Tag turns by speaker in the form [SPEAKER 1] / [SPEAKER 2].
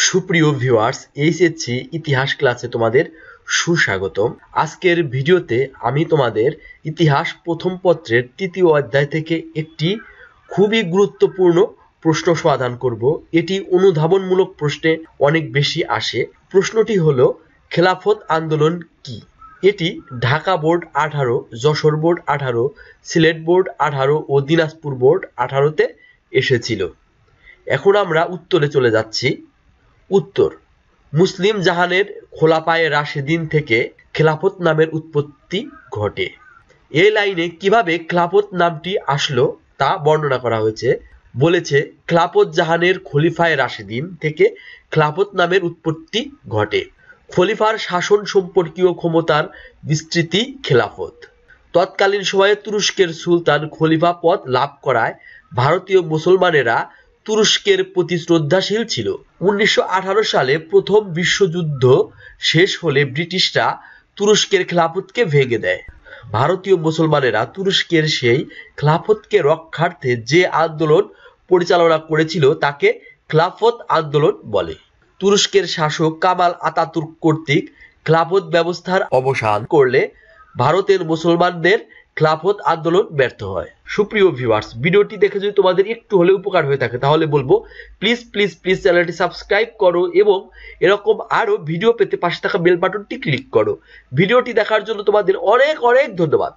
[SPEAKER 1] সুপ্রিয় viewers, HSC ইতিহাস ক্লাসে তোমাদের সুস্বাগতম। আজকের ভিডিওতে আমি তোমাদের ইতিহাস প্রথম পত্রের তৃতীয় অধ্যায় থেকে একটি খুবই গুরুত্বপূর্ণ প্রশ্ন সমাধান করব। এটি অনুধাবনমূলক প্রশ্নে অনেক বেশি আসে। প্রশ্নটি হলো, খেলাফত আন্দোলন কি? এটি Dhaka board 18, Jessore board 18, Sylhet board 18 ও দিনাজপুর বোর্ড 18-তে এসেছিল। এখন আমরা উত্তরে চলে যাচ্ছি। উত্তর: মুসলিম জাহানের খোলাফায়ে রাশেদিন থেকে খেলাফত নামের উৎপত্তি ঘটে। এই লাইনে কিভাবে খেলাফত নামটি আসলো তা বর্ণনা করা হয়েছে। বলেছে, খেলাফত জাহানের খলিফায়ে রাশেদিন থেকে খেলাফত নামের উৎপত্তি ঘটে। খলিফার শাসন সম্পর্কীয় ক্ষমতার বিস্তৃতি খেলাফত। তৎকালীন সময়ে তুরস্কের সুলতান খলিফা পদ লাভ করায় ভারতীয় মুসলমানেরা তুরস্কের প্রতি শ্রদ্ধাশীল ছিল। 1918 সালে প্রথম বিশ্বযুদ্ধ শেষ হলে ব্রিটিশরা তুরস্কের খেলাফতকে ভেঙে দেয়। ভারতীয় মুসলমানেরা তুরস্কের সেই খেলাফতকে রক্ষার্থে যে আন্দোলন পরিচালনা করেছিল তাকে খেলাফত আন্দোলন বলে। তুরস্কের শাসক কামাল আতাতুর্ক কর্তৃক খেলাফত ব্যবস্থার অবসান করলে ভারতের মুসলমানদের খেলাফত আন্দোলন ব্যর্থ হয়। সুপ্রিয় ভিউয়ার্স, ভিডিওটি দেখে যদি তোমাদের একটু হলেও উপকার হয়ে থাকে তাহলে বলবো প্লিজ প্লিজ প্লিজ চ্যানেলটি সাবস্ক্রাইব করো এবং এরকম আরো ভিডিও পেতে পাশে থাকা বেল বাটনটি ক্লিক করো। ভিডিওটি দেখার জন্য তোমাদের অনেক অনেক ধন্যবাদ।